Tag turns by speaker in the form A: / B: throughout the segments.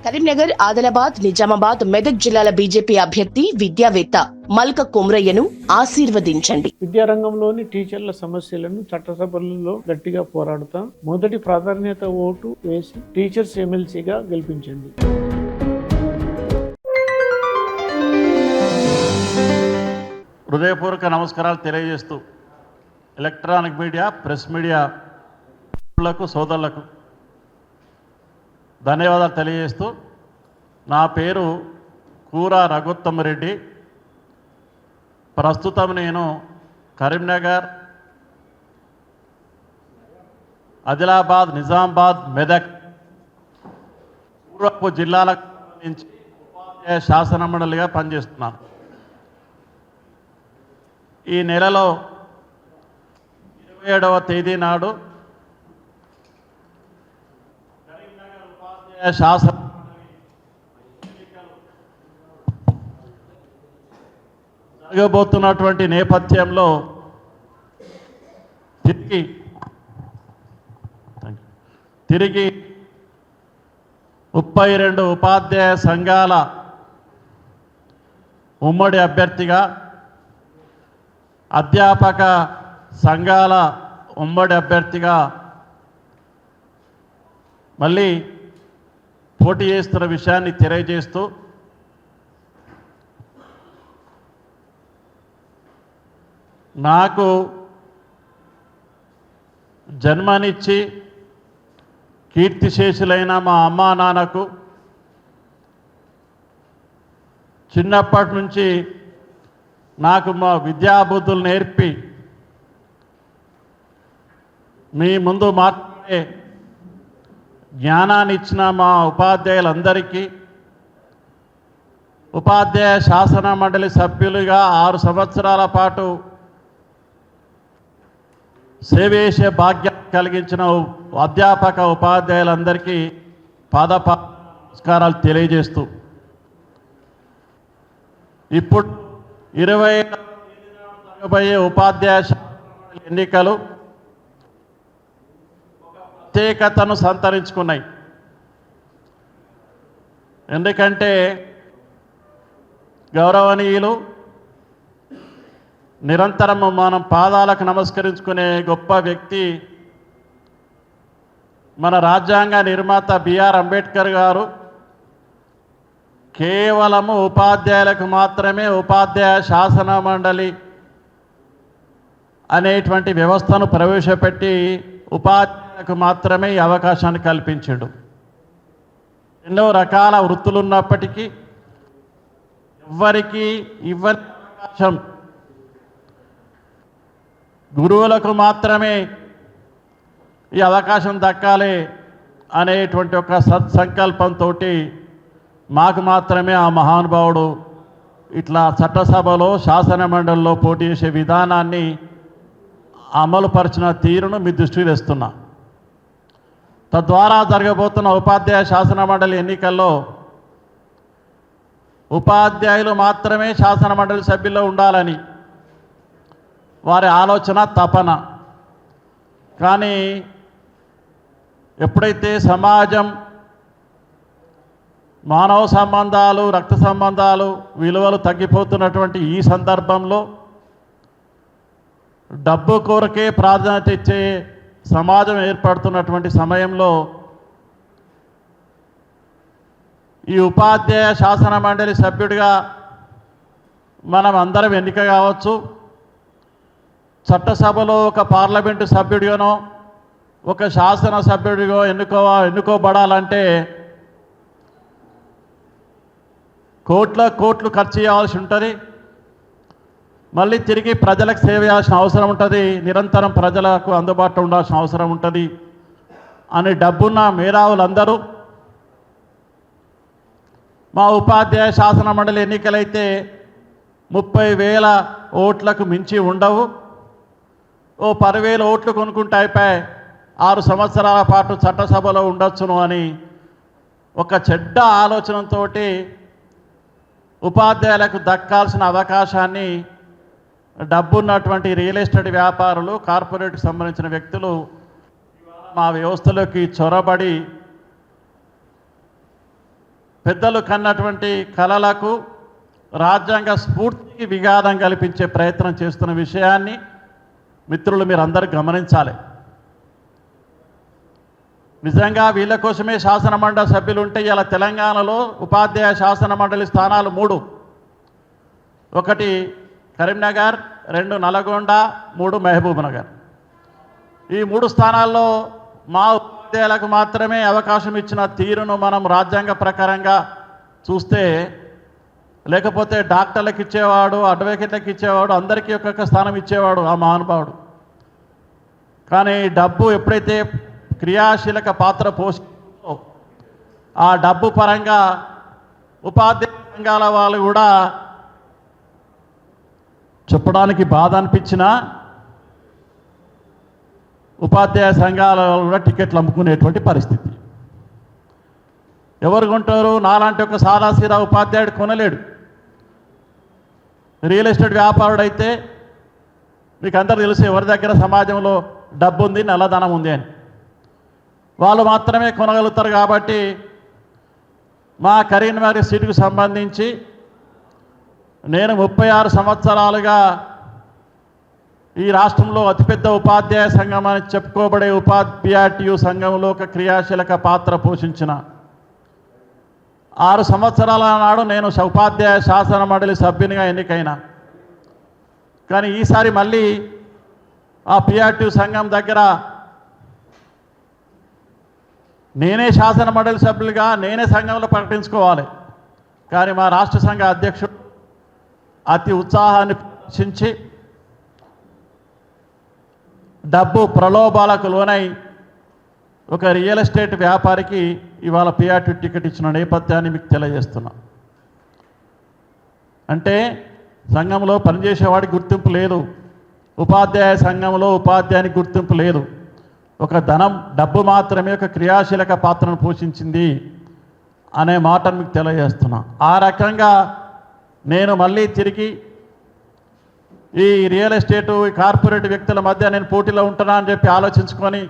A: కరీంనగర్, ఆదిలాబాద్, నిజామాబాద్, మెదక్ జిల్లాల బీజేపీ అభ్యర్థి విద్యావేత్త మల్క కుమ్రయ్యను ఆశీర్వదించండి.
B: విద్యారంగంలోని టీచర్ల సమస్యలను చట్టసభలలో గట్టిగా పోరాడుతాం. మొదటి ప్రాధాన్యత ఓటు వేసి టీచర్స్ ఎమ్మెల్సీగా గెలిపించండి.
C: హృదయపూర్వక నమస్కారాలు తెలియజేస్తూ ఎలక్ట్రానిక్ మీడియా, ప్రెస్ మీడియాలకు, సోదరులకు ధన్యవాదాలు తెలియజేస్తూ, నా పేరు కూర రఘుత్తమరెడ్డి. ప్రస్తుతం నేను కరీంనగర్, ఆదిలాబాద్, నిజామాబాద్, మెదక్ పూర్వపు జిల్లాలకు సంబంధించి ఉపాధ్యాయ శాసన మండలిగా పనిచేస్తున్నాను. ఈ నెలలో 27వ తేదీ నాడు కరీంనగర్ ఉపాధ్యాయ శాసన మండలి ఎన్నికలు జరగబోతున్నటువంటి నేపథ్యంలో తిరిగి 32 ఉపాధ్యాయ సంఘాల ఉమ్మడి అభ్యర్థిగా, అధ్యాపక సంఘాల ఉమ్మడి అభ్యర్థిగా మళ్ళీ పోటీ చేస్తున్న విషయాన్ని తెలియజేస్తూ, నాకు జన్మనిచ్చి కీర్తిశేషులైన మా అమ్మా నాన్నకు చిన్నప్పటి నుంచి నాకు మా విద్యాబుద్ధులు నేర్పి మీ ముందు మాట్లాడే జ్ఞానాన్ని ఇచ్చిన మా ఉపాధ్యాయులందరికీ, ఉపాధ్యాయ శాసన మండలి సభ్యులుగా 6 సంవత్సరాల పాటు సేవేసే భాగ్యం కలిగించిన అధ్యాపక ఉపాధ్యాయులందరికీ నమస్కారాలు తెలియజేస్తూ, ఇప్పుడు 20 ఉపాధ్యాయ ఎన్నికలు ఒక ప్రత్యేకతను సంతరించుకున్నాయి. ఎందుకంటే గౌరవనీయులు నిరంతరం మనం పాదాలకు నమస్కరించుకునే గొప్ప వ్యక్తి మన రాజ్యాంగ నిర్మాత బిఆర్ అంబేద్కర్ గారు కేవలము ఉపాధ్యాయులకు మాత్రమే ఉపాధ్యాయ శాసన మండలి అనేటువంటి వ్యవస్థను ప్రవేశపెట్టి ఉపాధ్యాయులకు మాత్రమే ఈ అవకాశాన్ని కల్పించాడు. ఎన్నో రకాల వృత్తులు ఉన్నప్పటికీ ఎవ్వరికీ ఇవ్వని అవకాశం గురువులకు మాత్రమే ఈ అవకాశం దక్కాలి అనేటువంటి ఒక సత్సంకల్పంతో మాకు మాత్రమే ఆ మహానుభావుడు ఇట్లా చట్టసభలో, శాసన మండలిలో పోటీ చేసే విధానాన్ని అమలుపరిచిన తీరును మీ దృష్టికి తెస్తున్నా. తద్వారా జరగబోతున్న ఉపాధ్యాయ శాసన మండలి ఎన్నికల్లో ఉపాధ్యాయులు మాత్రమే శాసన మండలి సభ్యుల్లో ఉండాలని వారి ఆలోచన, తపన. కానీ ఎప్పుడైతే సమాజం మానవ సంబంధాలు, రక్త సంబంధాలు, విలువలు తగ్గిపోతున్నటువంటి ఈ సందర్భంలో డబ్బు కొరకే ప్రాధాన్యత ఇచ్చే సమాజం ఏర్పడుతున్నటువంటి సమయంలో ఈ ఉపాధ్యాయ శాసన మండలి సభ్యుడిగా మనం అందరం ఎన్నిక కావచ్చు. చట్టసభలో ఒక పార్లమెంటు సభ్యుడిగానో, ఒక శాసన సభ్యుడిగా ఎన్నుకోబడాలంటే కోట్లు ఖర్చు చేయాల్సి ఉంటుంది. మళ్ళీ తిరిగి ప్రజలకు సేవ చేయాల్సిన అవసరం ఉంటుంది. నిరంతరం ప్రజలకు అందుబాటులో ఉండాల్సిన అవసరం ఉంటుంది అని డబ్బున్న మేధావులందరూ మా ఉపాధ్యాయ శాసన మండలి ఎన్నికలైతే 30,000 ఓట్లకు మించి ఉండవు, 10,000 ఓట్లు కొనుక్కుంటే అయిపోయి 6 సంవత్సరాల పాటు చట్టసభలో ఉండొచ్చును అని ఒక చెడ్డ ఆలోచనతో ఉపాధ్యాయులకు దక్కాల్సిన అవకాశాన్ని డబ్బున్నటువంటి రియల్ ఎస్టేట్ వ్యాపారులు, కార్పొరేట్కి సంబంధించిన వ్యక్తులు మా వ్యవస్థలోకి చొరబడి పెద్దలు కన్నటువంటి కలలకు రాజ్యాంగ స్ఫూర్తికి విఘాతం కల్పించే ప్రయత్నం చేస్తున్న విషయాన్ని మిత్రులు మీరందరూ గమనించాలి. నిజంగా వీళ్ళ కోసమే శాసనమండలి సభ్యులు ఉంటే ఇలా తెలంగాణలో ఉపాధ్యాయ శాసనమండలి స్థానాలు 3, 1 కరీంనగర్, 2 నల్గొండ, 3 మహబూబ్ నగర్. ఈ 3 స్థానాల్లో మా ఉపాధ్యాయులకు మాత్రమే అవకాశం ఇచ్చిన తీరును మనం రాజ్యాంగ ప్రకారంగా చూస్తే, లేకపోతే డాక్టర్లకు ఇచ్చేవాడు, అడ్వకేట్లకు ఇచ్చేవాడు, అందరికీ ఒక్కొక్క స్థానం ఇచ్చేవాడు ఆ మహానుభావుడు. కానీ డబ్బు ఎప్పుడైతే క్రియాశీలక పాత్ర పోషించిందో ఆ డబ్బు పరంగా ఉపాధ్యాయ సంఘాల వాళ్ళు కూడా చెప్పడానికి బాధ అనిపించినా ఉపాధ్యాయ సంఘాల కూడా టికెట్లు అమ్ముకునేటువంటి పరిస్థితి. ఎవరు కొంటారు? నాలాంటి ఒక సాదాసీదా ఉపాధ్యాయుడు కొనలేడు. రియల్ ఎస్టేట్ వ్యాపారుడు అయితే మీకు అందరూ తెలుసు ఎవరి దగ్గర సమాజంలో డబ్బు ఉంది, నల్లధనం ఉంది అని. వాళ్ళు మాత్రమే కొనగలుగుతారు. కాబట్టి మా కరీంనగర్ సీటుకు సంబంధించి నేను 36 సంవత్సరాలుగా ఈ రాష్ట్రంలో అతిపెద్ద ఉపాధ్యాయ సంఘం అని చెప్పుకోబడే PRTU సంఘంలో ఒక క్రియాశీలక పాత్ర పోషించిన 6 సంవత్సరాల నాడు నేను ఉపాధ్యాయ శాసన మండలి సభ్యునిగా ఎన్నికైనా. కానీ ఈసారి మళ్ళీ ఆ PRTU సంఘం దగ్గర నేనే శాసన మండలి సభ్యులుగా నేనే సంఘంలో ప్రకటించుకోవాలి. కానీ మా రాష్ట్ర సంఘ అధ్యక్షుడు అతి ఉత్సాహాన్ని ప్రదర్శించి డబ్బు ప్రలోభాలకు లోనై ఒక రియల్ ఎస్టేట్ వ్యాపారికి ఇవాళ PRTU టికెట్ ఇచ్చిన నేపథ్యాన్ని మీకు తెలియజేస్తున్నా. అంటే సంఘంలో పనిచేసేవాడికి గుర్తింపు లేదు, ఉపాధ్యాయ సంఘంలో ఉపాధ్యాయునికి గుర్తింపు లేదు. ఒక డబ్బు మాత్రమే ఒక క్రియాశీలక పాత్రను పోషించింది అనే మాటను మీకు తెలియజేస్తున్నా. ఆ రకంగా నేను మళ్ళీ తిరిగి ఈ రియల్ ఎస్టేటు కార్పొరేట్ వ్యక్తుల మధ్య నేను పోటీలో ఉంటున్నా అని చెప్పి ఆలోచించుకొని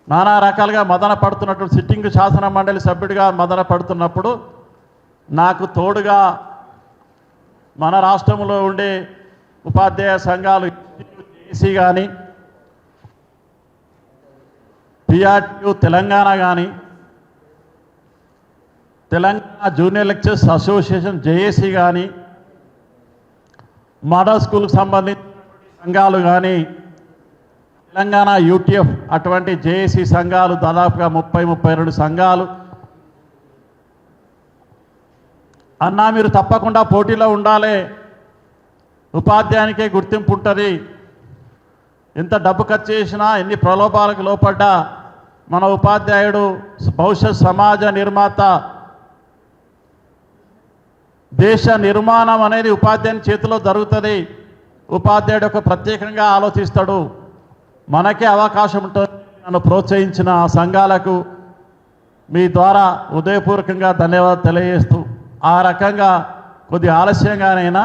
C: నానా రకాలుగా మదన పడుతున్నప్పుడు సిట్టింగ్ శాసన మండలి సభ్యుడిగా మదన పడుతున్నప్పుడు నాకు తోడుగా మన రాష్ట్రంలో ఉండే ఉపాధ్యాయ సంఘాలు జేఏసీ కానీ, PRTU తెలంగాణ కానీ, Telangana junior lecturers association JAC కానీ, మోడల్ స్కూల్కి సంబంధించిన సంఘాలు కానీ, తెలంగాణ UTF అటువంటి జేఏసీ సంఘాలు దాదాపుగా 30-32 సంఘాలు అన్నా మీరు తప్పకుండా పోటీలో ఉండాలి, ఉపాధ్యాయునికే గుర్తింపు ఉంటుంది, ఎంత డబ్బు ఖర్చు చేసినా ఎన్ని ప్రలోభాలకు లోపడ్డా మన ఉపాధ్యాయుడు భవిష్యత్ సమాజ నిర్మాత, దేశ నిర్మాణం అనేది ఉపాధ్యాయుని చేతిలో జరుగుతుంది. ఉపాధ్యాయుడు ఒక ప్రత్యేకంగా ఆలోచిస్తాడు, మనకే అవకాశం ఉంటుంది. నన్ను ప్రోత్సహించిన ఆ సంఘాలకు మీ ద్వారా హృదయపూర్వకంగా ధన్యవాదాలు తెలియజేస్తూ, ఆ రకంగా కొద్ది ఆలస్యంగానైనా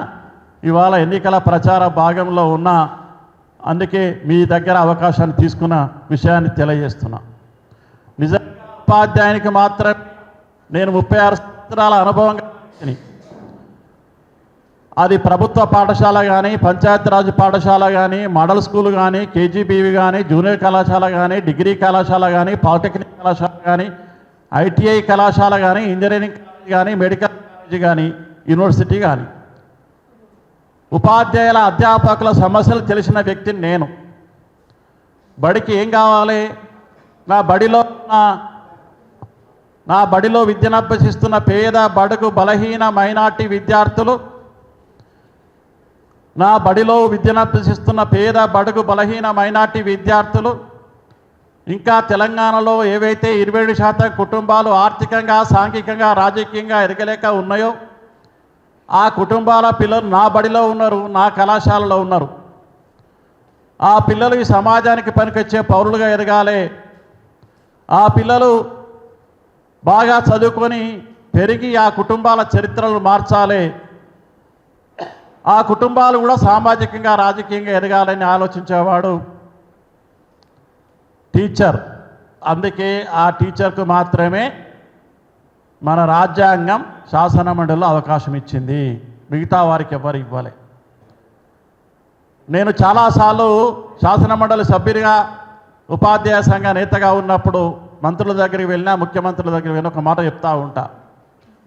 C: ఇవాళ ఎన్నికల ప్రచార భాగంలో ఉన్న అందుకే మీ దగ్గర అవకాశాన్ని తీసుకున్న విషయాన్ని తెలియజేస్తున్నా. నిజంగా ఉపాధ్యాయునికి మాత్రం నేను 36 సంవత్సరాల అనుభవంగా, అది ప్రభుత్వ పాఠశాల కానీ, పంచాయతీరాజ్ పాఠశాల కానీ, మోడల్ స్కూల్ కానీ, KGBవి కానీ, జూనియర్ కళాశాల కానీ, డిగ్రీ కళాశాల కానీ, పాలిటెక్నిక్ కళాశాల కానీ, ITI కళాశాల కానీ, ఇంజనీరింగ్ కాలేజ్ కానీ, మెడికల్ కాలేజ్ కానీ, యూనివర్సిటీ కానీ, ఉపాధ్యాయుల అధ్యాపకుల సమస్యలు తెలిసిన వ్యక్తిని నేను. బడికి ఏం కావాలి, నా బడిలో విద్యను అభ్యసిస్తున్న పేద బడుగు బలహీన మైనార్టీ విద్యార్థులు, నా బడిలో విద్యను అభ్యసిస్తున్న పేద బడుగు బలహీన మైనార్టీ విద్యార్థులు, ఇంకా తెలంగాణలో ఏవైతే 27% కుటుంబాలు ఆర్థికంగా, సాంఘికంగా, రాజకీయంగా ఎదగలేక ఉన్నాయో ఆ కుటుంబాల పిల్లలు నా బడిలో ఉన్నారు, నా కళాశాలలో ఉన్నారు. ఆ పిల్లలు ఈ సమాజానికి పనికొచ్చే పౌరులుగా ఎదగాలి. ఆ పిల్లలు బాగా చదువుకొని పెరిగి ఆ కుటుంబాల చరిత్రలు మార్చాలి. ఆ కుటుంబాలు కూడా సామాజికంగా, రాజకీయంగా ఎదగాలని ఆలోచించేవాడు టీచర్. అందుకే ఆ టీచర్కు మాత్రమే మన రాజ్యాంగం శాసనమండలిలో అవకాశం ఇచ్చింది, మిగతా వారికి ఎవరు ఇవ్వాలి. నేను చాలాసార్లు శాసనమండలి సభ్యునిగా ఉపాధ్యాయ సంఘ నేతగా ఉన్నప్పుడు మంత్రుల దగ్గరికి వెళ్ళినా ముఖ్యమంత్రుల దగ్గరికి వెళ్ళినా ఒక మాట చెప్తా ఉంటా,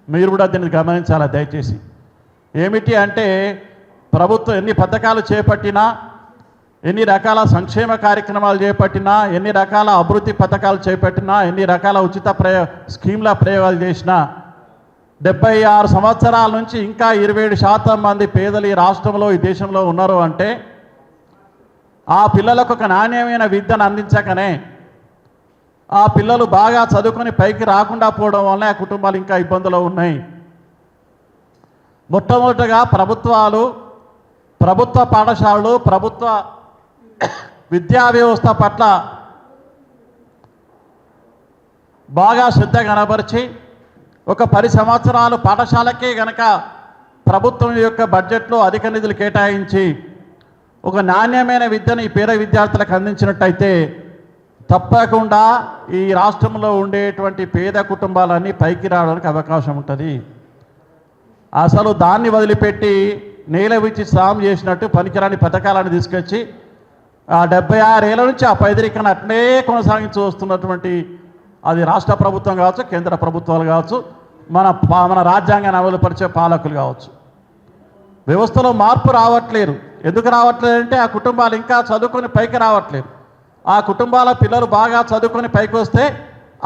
C: మీరు కూడా దీన్ని గమనించాలి దయచేసి. ఏమిటి అంటే ప్రభుత్వం ఎన్ని పథకాలు చేపట్టినా, ఎన్ని రకాల సంక్షేమ కార్యక్రమాలు చేపట్టినా, ఎన్ని రకాల అభివృద్ధి పథకాలు చేపట్టినా, ఎన్ని రకాల ఉచిత స్కీమ్ల ప్రయోగాలు చేసినా 76 సంవత్సరాల నుంచి ఇంకా 27% మంది పేదలు ఈ రాష్ట్రంలో ఈ దేశంలో ఉన్నారు అంటే ఆ పిల్లలకు ఒక నాణ్యమైన విద్యను అందించకనే ఆ పిల్లలు బాగా చదువుకొని పైకి రాకుండా పోవడం వల్ల ఆ కుటుంబాలు ఇంకా ఇబ్బందులు ఉన్నాయి. మొట్టమొదటిగా ప్రభుత్వ పాఠశాలలు, ప్రభుత్వ విద్యా వ్యవస్థ పట్ల బాగా శ్రద్ధ కనబరిచి ఒక 10 సంవత్సరాలు పాఠశాలకే గనక ప్రభుత్వం యొక్క బడ్జెట్లో అధిక నిధులు కేటాయించి ఒక నాణ్యమైన విద్యను ఈ పేద విద్యార్థులకు అందించినట్టయితే తప్పకుండా ఈ రాష్ట్రంలో ఉండేటువంటి పేద కుటుంబాలన్నీ పైకి రావడానికి అవకాశం ఉంటుంది. అసలు దాన్ని వదిలిపెట్టి నేల విచ్చి సాయం చేసినట్టు పనికిరాని పథకాలను తీసుకొచ్చి ఆ 76 ఏళ్ళ నుంచి ఆ పేదరికాన్ని అట్లే కొనసాగించి వస్తున్నటువంటి అది రాష్ట్ర ప్రభుత్వం కావచ్చు, కేంద్ర ప్రభుత్వాలు కావచ్చు, మన రాజ్యాంగాన్ని అమలుపరిచే పాలకులు కావచ్చు. వ్యవస్థలో మార్పు రావట్లేదు. ఎందుకు రావట్లేదంటే ఆ కుటుంబాలు ఇంకా చదువుకొని పైకి రావట్లేదు. ఆ కుటుంబాల పిల్లలు బాగా చదువుకొని పైకి వస్తే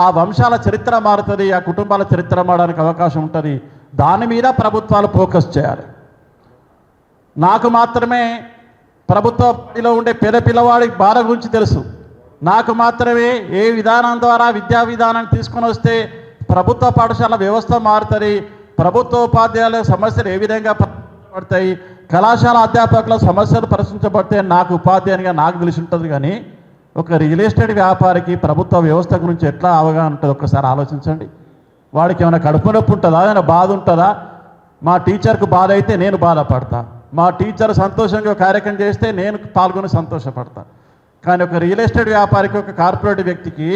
C: ఆ వంశాల చరిత్ర మారుతుంది, ఆ కుటుంబాల చరిత్ర మారడానికి అవకాశం ఉంటుంది. దాని మీద ప్రభుత్వాలు ఫోకస్ చేయాలి. నాకు మాత్రమే ప్రభుత్వంలో ఉండే పేద పిల్లవాడికి బాధ గురించి తెలుసు. నాకు మాత్రమే ఏ విధానం ద్వారా విద్యా విధానాన్ని తీసుకొని వస్తే ప్రభుత్వ పాఠశాల వ్యవస్థ మారుతుంది, ప్రభుత్వ ఉపాధ్యాయుల సమస్యలు ఏ విధంగా పడతాయి, కళాశాల అధ్యాపకుల సమస్యలు పరిశీలించబడితే నాకు ఉపాధ్యాయునిగా నాకు తెలిసి ఉంటుంది. కానీ ఒక రియల్ ఎస్టేట్ వ్యాపారికి ప్రభుత్వ వ్యవస్థ గురించి ఎట్లా అవగాహన ఉంటుంది ఒక్కసారి ఆలోచించండి. వాడికి ఏమైనా కడుపు నొప్పి ఉంటుందా, ఏమైనా బాధ ఉంటుందా? మా టీచర్కు బాధ అయితే నేను బాధపడతా, మా టీచర్ సంతోషంగా కార్యక్రమం చేస్తే నేను పాల్గొని సంతోషపడతా. కానీ ఒక రియల్ ఎస్టేట్ వ్యాపారికి, ఒక కార్పొరేట్ వ్యక్తికి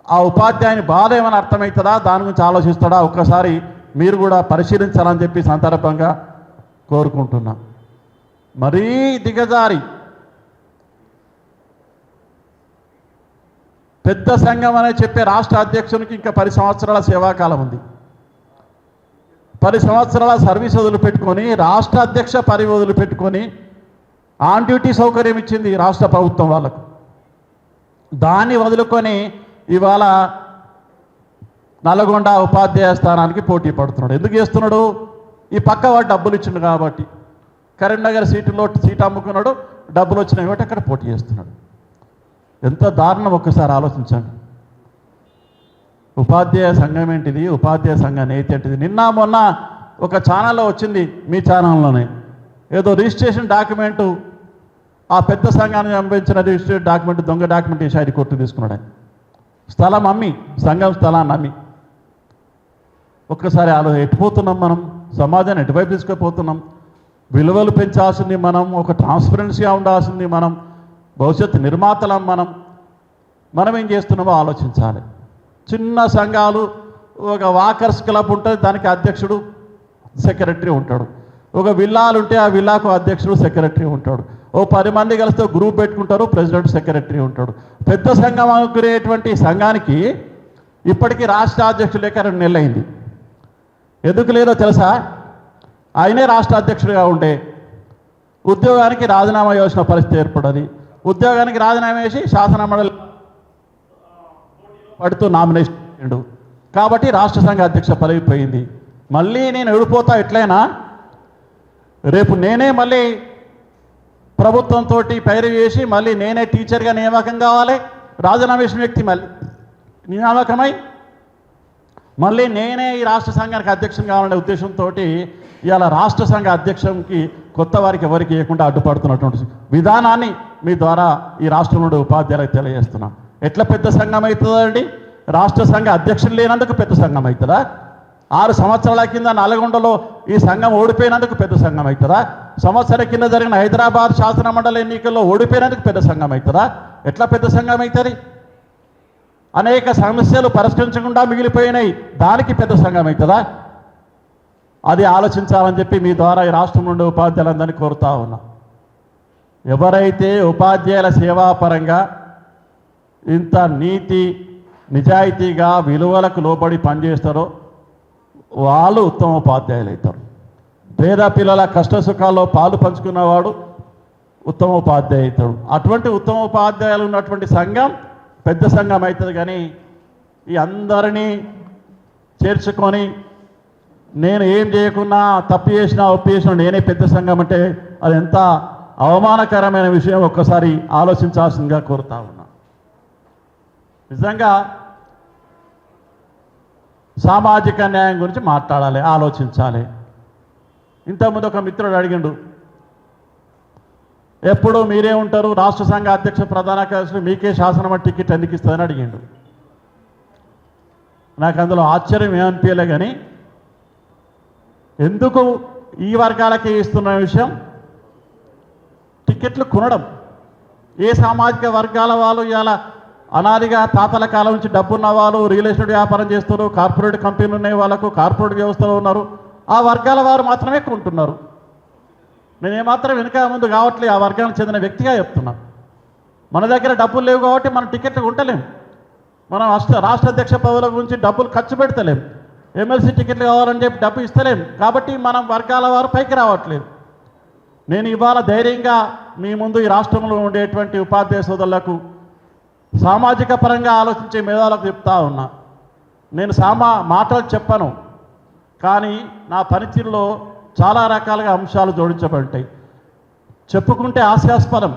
C: ఆ ఉపాధ్యాయుని బాధ ఏమైనా అర్థమవుతుందా, దాని గురించి ఆలోచిస్తాడా? ఒక్కసారి మీరు కూడా పరిశీలించాలని చెప్పి సందర్భంగా కోరుకుంటున్నా. మరీ దిగజారి పెద్ద సంఘం అనే చెప్పే రాష్ట్ర అధ్యక్షునికి ఇంకా 10 సంవత్సరాల సేవాకాలం ఉంది. 10 సంవత్సరాల సర్వీస్ వదిలిపెట్టుకొని రాష్ట్ర అధ్యక్ష పదవి వదిలిపెట్టుకొని ఆన్ డ్యూటీ సౌకర్యం ఇచ్చింది రాష్ట్ర ప్రభుత్వం వాళ్ళకు. దాన్ని వదులుకొని ఇవాళ నల్గొండ ఉపాధ్యాయ స్థానానికి పోటీ పడుతున్నాడు. ఎందుకు చేస్తున్నాడు? ఈ పక్క వాడు డబ్బులు ఇచ్చిండు కాబట్టి. కరీంనగర్ సీట్ అమ్ముకున్నాడు, డబ్బులు వచ్చినాయి కాబట్టి అక్కడ పోటీ చేస్తున్నాడు. ఎంత దారుణం ఒక్కసారి ఆలోచించండి. ఉపాధ్యాయ సంఘం ఏంటిది, ఉపాధ్యాయ సంఘ నేతి ఏంటిది? నిన్న మొన్న ఒక ఛానల్లో వచ్చింది, మీ ఛానల్లోనే, ఏదో రిజిస్ట్రేషన్ డాక్యుమెంటు ఆ పెద్ద సంఘాన్ని పంపించిన రిజిస్ట్రేషన్ డాక్యుమెంట్ దొంగ డాక్యుమెంట్ వేసి ఆయన కొట్టు తీసుకున్నాడు. ఆయన స్థలం అమ్మి, సంఘం స్థలాన్ని అమ్మి. ఒక్కసారి ఎటుపోతున్నాం మనం? సమాజాన్ని ఎటువైపు తీసుకుపోతున్నాం? విలువలు పెంచాల్సింది మనం, ఒక ట్రాన్స్పరెన్సీగా ఉండాల్సింది మనం, భవిష్యత్తు నిర్మాతలం మనం ఏం చేస్తున్నామో ఆలోచించాలి. చిన్న సంఘాలు, ఒక వాకర్స్ క్లబ్ ఉంటుంది, దానికి అధ్యక్షుడు సెక్రటరీ ఉంటాడు. ఒక విల్లాలు ఉంటే ఆ విల్లాకు అధ్యక్షుడు సెక్రటరీ ఉంటాడు. ఓ 10 మంది కలిస్తే గ్రూప్ పెట్టుకుంటారు, ప్రెసిడెంట్ సెక్రటరీ ఉంటాడు. పెద్ద సంఘం అనుకునేటువంటి సంఘానికి ఇప్పటికీ రాష్ట్ర అధ్యక్షుడు లేక 2 నెలలు అయింది. ఎందుకు లేదో తెలుసా? ఆయనే రాష్ట్ర అధ్యక్షుడిగా ఉండే ఉద్యోగానికి రాజీనామా చేసిన పరిస్థితి ఏర్పడది. ఉద్యోగానికి రాజీనామా చేసి శాసన మండలి పడుతూ నామినేషన్ చేసిండు కాబట్టి రాష్ట్ర సంఘ అధ్యక్ష పదవి పోయింది. మళ్ళీ నేను ఎడిపోతా ఎట్లయినా, రేపు నేనే మళ్ళీ ప్రభుత్వంతో పైరు చేసి మళ్ళీ నేనే టీచర్గా నియామకం కావాలి. రాజీనామా చేసిన వ్యక్తి మళ్ళీ నియామకమై మళ్ళీ నేనే ఈ రాష్ట్ర సంఘానికి అధ్యక్షుని కావాలనే ఉద్దేశంతో ఇవాళ రాష్ట్ర సంఘ అధ్యక్షునికి కొత్త వారికి ఎవరికి ఇవ్వకుండా అడ్డుపడుతున్నటువంటి విధానాన్ని మీ ద్వారా ఈ రాష్ట్రంలో ఉపాధ్యాయులకు తెలియజేస్తున్నాం. ఎట్లా పెద్ద సంఘం అవుతుందండి? రాష్ట్ర సంఘ అధ్యక్షులు లేనందుకు పెద్ద సంఘం అవుతుందా? 6 సంవత్సరాల కింద నల్గొండలో ఈ సంఘం ఓడిపోయినందుకు పెద్ద సంఘం అవుతుందా? సంవత్సరం కింద జరిగిన హైదరాబాద్ శాసన మండలి ఎన్నికల్లో ఓడిపోయినందుకు పెద్ద సంఘం అవుతుందా? ఎట్లా పెద్ద సంఘం అవుతుంది? అనేక సమస్యలు పరిష్కరించకుండా మిగిలిపోయినాయి. దానికి పెద్ద సంఘం అవుతుందా? అది ఆలోచించాలని చెప్పి మీ ద్వారా ఈ రాష్ట్రం నుండి ఉపాధ్యాయులందరినీ కోరుతా ఉన్నా. ఎవరైతే ఉపాధ్యాయుల సేవాపరంగా ఇంత నీతి నిజాయితీగా విలువలకు లోబడి పనిచేస్తారో వాళ్ళు ఉత్తమ ఉపాధ్యాయులు అవుతారు. పేద పిల్లల కష్ట సుఖాల్లో పాలు పంచుకున్నవాడు ఉత్తమ ఉపాధ్యాయులు అవుతాడు. అటువంటి ఉత్తమ ఉపాధ్యాయులు ఉన్నటువంటి సంఘం పెద్ద సంఘం అవుతుంది. కానీ ఈ అందరినీ చేర్చుకొని నేను ఏం చేయకున్నా తప్పు చేసినా ఒప్పు చేసినా నేనే పెద్ద సంఘం అంటే అది ఎంత అవమానకరమైన విషయం ఒక్కసారి ఆలోచించాల్సిందిగా కోరుతా ఉన్నా. నిజంగా సామాజిక న్యాయం గురించి మాట్లాడాలి, ఆలోచించాలి. ఇంతకుముందు ఒక మిత్రుడు అడిగిండు, ఎప్పుడు మీరే ఉంటారు రాష్ట్ర సంఘ అధ్యక్ష ప్రధాన కార్యదర్శులు, మీకే శాసనమండలి టికెట్ ఎందుకు ఇస్తుందని అడిగిండు. నాకు అందులో ఆశ్చర్యం ఏమనిపించలే. కానీ ఎందుకు ఈ వర్గాలకే ఇస్తున్న విషయం, టికెట్లు కొనడం ఏ సామాజిక వర్గాల వాళ్ళు ఇవాళ అనాదిగా తాతల కాలం నుంచి డబ్బున్న వాళ్ళు రియల్ ఎస్టేట్ వ్యాపారం చేస్తారు, కార్పొరేట్ కంపెనీలు ఉన్నాయి, వాళ్ళకు కార్పొరేట్ వ్యవస్థలో ఉన్నారు, ఆ వర్గాల వారు మాత్రమే కొంటున్నారు. నేనేమాత్రం వెనుక ముందు కావట్లేదు, ఆ వర్గానికి చెందిన వ్యక్తిగా చెప్తున్నాను. మన దగ్గర డబ్బులు లేవు కాబట్టి మనం టికెట్లు కొంటలేం, మనం రాష్ట్ర అధ్యక్ష పదవుల గురించి డబ్బులు ఖర్చు పెడతలేం, ఎమ్మెల్సీ టికెట్లు కావాలని చెప్పి డబ్బు ఇస్తలేం. కాబట్టి మనం వర్గాల వారు పైకి రావట్లేదు. నేను ఇవాళ ధైర్యంగా మీ ముందు ఈ రాష్ట్రంలో ఉండేటువంటి ఉపాధ్యాయ సోదరులకు సామాజిక పరంగా ఆలోచించే మేధావులకు చెప్తా ఉన్నా. నేను మాటలు చెప్పను, కానీ నా పనితీరులో చాలా రకాలుగా అంశాలు జోడించబడతాయి. చెప్పుకుంటే హాస్యాస్పదం.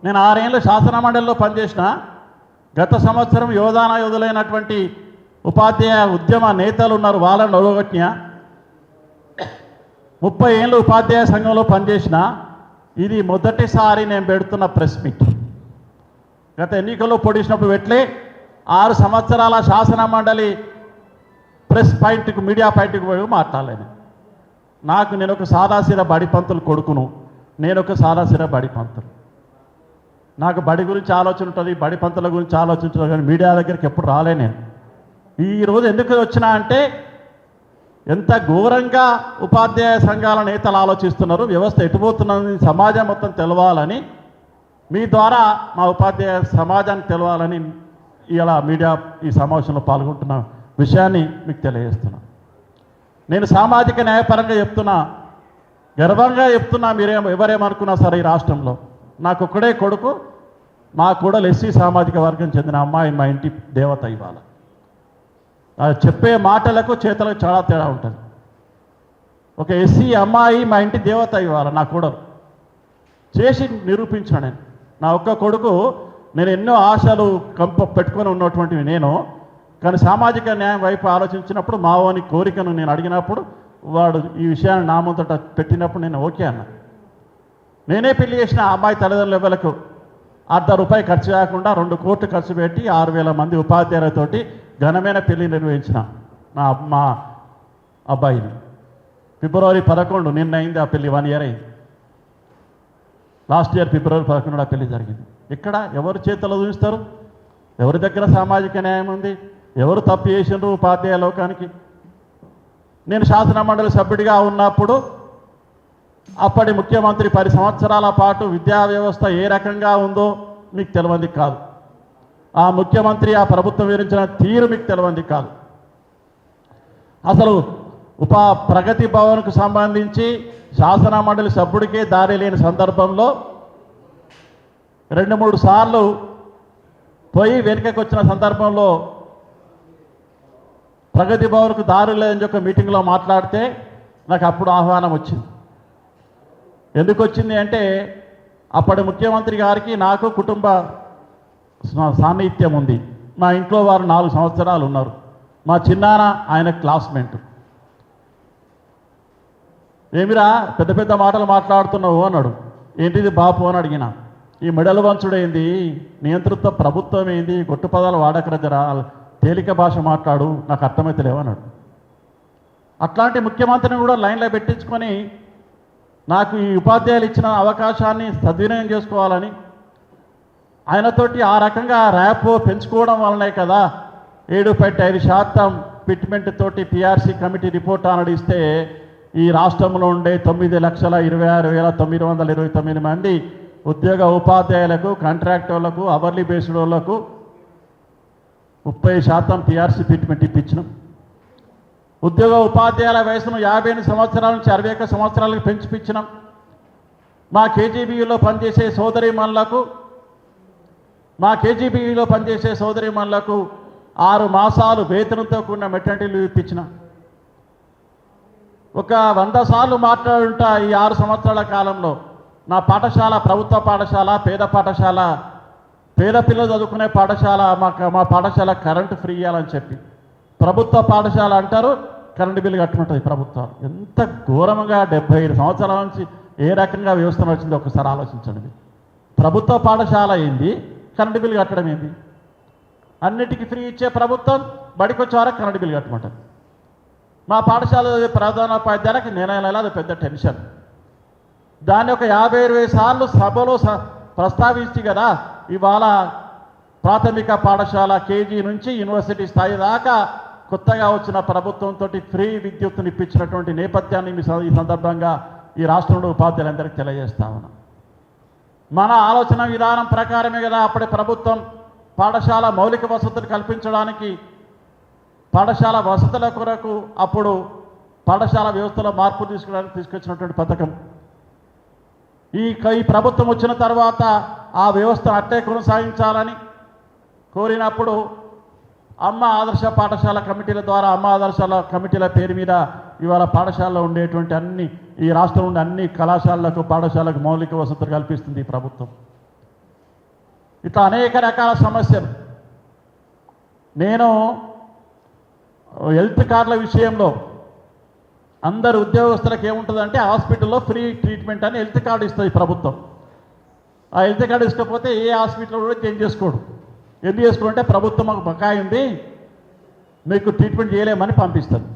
C: నేను 6 ఏళ్ళు శాసనమండలిలో పనిచేసిన, గత సంవత్సరం యోధులైనటువంటి ఉపాధ్యాయ ఉద్యమ నేతలు ఉన్నారు, వాళ్ళని ఒడగొట్టిన. 30 ఏళ్ళు ఉపాధ్యాయ సంఘంలో పనిచేసిన. ఇది మొదటిసారి నేను పెడుతున్న ప్రెస్ మీట్. గత ఎన్నికల్లో పొడిచినప్పుడు పెట్టలే. 6 సంవత్సరాల శాసన మండలి ప్రెస్ పాయింట్కి మీడియా పాయింట్కి పోయి మాట్లాడలేను. నేను ఒక సాదాసీద బడి పంతులు కొడుకును, నేను ఒక సాదాసీద బడి పంతులు. నాకు బడి గురించి ఆలోచన ఉంటుంది, బడి పంతుల గురించి ఆలోచించాలి, కానీ మీడియా దగ్గరికి ఎప్పుడు రాలే. నేను ఈరోజు ఎందుకు వచ్చినా అంటే ఎంత ఘోరంగా ఉపాధ్యాయ సంఘాల నేతలు ఆలోచిస్తున్నారు, వ్యవస్థ ఎటుపోతున్నది సమాజం మొత్తం తెలవాలని, మీ ద్వారా మా ఉపాధ్యాయ సమాజానికి తెలవాలని ఇలా మీడియా ఈ సమావేశంలో పాల్గొంటున్న విషయాన్ని మీకు తెలియజేస్తున్నా. నేను సామాజిక న్యాయపరంగా చెప్తున్నా, గర్వంగా చెప్తున్నా. ఎవరేమనుకున్నా సరే ఈ రాష్ట్రంలో నాకు ఒక్కడే కొడుకు, మా కూడా ఎస్సీ సామాజిక వర్గం చెందిన అమ్మాయి మా ఇంటి దేవత. ఇవాళ చెప్పే మాటలకు చేతలకు చాలా తేడా ఉంటుంది. ఒక ఎస్సీ అమ్మాయి మా ఇంటి దేవత ఇవాళ నా కూడా చేసి నిరూపించాను. నేను నా ఒక్క కొడుకు, నేను ఎన్నో ఆశలు పెట్టుకొని ఉన్నటువంటివి నేను, కానీ సామాజిక న్యాయం వైపు ఆలోచించినప్పుడు మావోని కోరికను నేను అడిగినప్పుడు వాడు ఈ విషయాన్ని నా ముందట పెట్టినప్పుడు నేను ఓకే అన్నా. నేనే పెళ్లి చేసిన అమ్మాయి తల్లిదండ్రుల లెవెలకు ₹1,000 ఖర్చు కాకుండా 2 కోట్లు ఖర్చు పెట్టి 6,000 మంది ఉపాధ్యాయులతోటి ఘనమైన పెళ్లి నిర్వహించిన మా అబ్బాయిని. ఫిబ్రవరి 11 నిన్న అయింది ఆ పెళ్లి, 1 ఇయర్ అయింది. లాస్ట్ ఇయర్ ఫిబ్రవరి 11 ఆ పెళ్లి జరిగింది. ఇక్కడ ఎవరు చేతుల్లో చూపిస్తారు? ఎవరి దగ్గర సామాజిక న్యాయం ఉంది? ఎవరు తప్పు చేసినారు ఉపాధ్యాయ లోకానికి? నేను శాసన మండలి సభ్యుడిగా ఉన్నప్పుడు అప్పటి ముఖ్యమంత్రి 10 సంవత్సరాల పాటు విద్యా వ్యవస్థ ఏ రకంగా ఉందో మీకు తెలియంది కాదు. ఆ ముఖ్యమంత్రి ఆ ప్రభుత్వం వివరించిన తీరు మీకు తెలియంది కాదు. అసలు ప్రగతి భవన్కు సంబంధించి శాసన మండలి సభ్యుడికే దారి లేని సందర్భంలో 2-3 సార్లు పోయి వెనుకకు వచ్చిన సందర్భంలో ప్రగతి భవన్కు దారి లేదని ఒక మీటింగ్లో మాట్లాడితే నాకు అప్పుడు ఆహ్వానం వచ్చింది. ఎందుకు వచ్చింది అంటే అప్పటి ముఖ్యమంత్రి గారికి నాకు కుటుంబ సాన్నిహిత్యం ఉంది. మా ఇంట్లో వారు 4 సంవత్సరాలు ఉన్నారు. మా చిన్నాన్న ఆయన క్లాస్మేట్. ఏమిరా పెద్ద పెద్ద మాటలు మాట్లాడుతున్నావు అన్నాడు. ఏంటిది బాపు అని అడిగిన. ఈ మెడలు వంచుడేంది, నియంతృత్వ ప్రభుత్వం ఏంది, గొట్టు పదాలు వాడకరజరా, తేలిక భాష మాట్లాడు, నాకు అర్థమైతే లేవన్నాడు. అట్లాంటి ముఖ్యమంత్రిని కూడా లైన్లో పెట్టించుకొని నాకు ఈ ఉపాధ్యాయులు ఇచ్చిన అవకాశాన్ని సద్వినియోగం చేసుకోవాలని ఆయనతోటి ఆ రకంగా ర్యాపో పెంచుకోవడం వల్లనే కదా 7.5% ఫిట్మెంట్ తోటి పిఆర్సీ కమిటీ రిపోర్ట్ అనడిస్తే ఈ రాష్ట్రంలో ఉండే 9,26,929 మంది ఉద్యోగ ఉపాధ్యాయులకు, కాంట్రాక్టర్లకు, అవర్లీ బేస్డ్ వాళ్ళకు 30% పిఆర్సీ ఫిట్మెంట్ ఇప్పించినాం. ఉద్యోగ ఉపాధ్యాయుల వయసును 58 సంవత్సరాల నుంచి 61 సంవత్సరాలకు పెంచిపించినాం. మా కేజీబీలో పనిచేసే సోదరిమణులకు 6 మాసాలు వేతనంతో కూడిన మెటర్నిటీ లీవ్ ఇప్పించిన. ఒక 100 సార్లు మాట్లాడుంటా ఈ 6 సంవత్సరాల కాలంలో. నా పాఠశాల ప్రభుత్వ పాఠశాల, పేద పిల్లలు చదువుకునే పాఠశాల, మా పాఠశాల కరెంటు ఫ్రీ ఇవ్వాలని చెప్పి. ప్రభుత్వ పాఠశాల అంటారు, కరెంటు బిల్లు కట్టుకుంటుంది ప్రభుత్వం. ఎంత ఘోరంగా 75 సంవత్సరాల నుంచి ఏ రకంగా వ్యవస్థ వచ్చిందో ఒకసారి ఆలోచించండి. ప్రభుత్వ పాఠశాల ఏంది, కరెంటు బిల్లు కట్టడం ఏంది? అన్నిటికీ ఫ్రీ ఇచ్చే ప్రభుత్వం బడికి వచ్చేవారు కరెంటు బిల్లు కట్టమంటారు. మా పాఠశాల ప్రధానోపాధ్యాయులకు నెల అది పెద్ద టెన్షన్. దాన్ని ఒక 50-20 సార్లు సభలో ప్రస్తావించి కదా ఇవాళ ప్రాథమిక పాఠశాల కేజీ నుంచి యూనివర్సిటీ స్థాయి దాకా కొత్తగా వచ్చిన ప్రభుత్వంతో ఫ్రీ విద్యుత్తుని ఇప్పించినటువంటి నేపథ్యాన్ని ఈ సందర్భంగా ఈ రాష్ట్రంలో ఉపాధ్యాయులందరికీ తెలియజేస్తా ఉన్నాం. మన ఆలోచన విధానం ప్రకారమే కదా అప్పటి ప్రభుత్వం పాఠశాల మౌలిక వసతులు కల్పించడానికి, పాఠశాల వసతుల కొరకు అప్పుడు పాఠశాల వ్యవస్థలో మార్పు తీసుకొచ్చినటువంటి పథకం. ఈ ప్రభుత్వం వచ్చిన తర్వాత ఆ వ్యవస్థను అట్టే కొనసాగించాలని కోరినప్పుడు అమ్మ ఆదర్శ పాఠశాల కమిటీల ద్వారా, అమ్మ ఆదర్శాల కమిటీల పేరు మీద ఇవాళ పాఠశాలలో ఉండేటువంటి ఈ రాష్ట్రం ఉండే అన్ని కళాశాలలకు, పాఠశాలకు మౌలిక వసతులు కల్పిస్తుంది ఈ ప్రభుత్వం. ఇట్లా అనేక రకాల సమస్యలు. నేను హెల్త్ కార్డుల విషయంలో అందరు ఉద్యోగస్తులకు ఏముంటుందంటే హాస్పిటల్లో ఫ్రీ ట్రీట్మెంట్ అని హెల్త్ కార్డు ఇస్తుంది ప్రభుత్వం. ఆ హెల్త్ కార్డు ఇష్టపోతే ఏ హాస్పిటల్లో కూడా చేంజ్ చేసుకోడు. ఎందుకు చేసుకోవాలంటే ప్రభుత్వం మాకు బకాయి ఉంది, మీకు ట్రీట్మెంట్ చేయలేమని పంపిస్తుంది.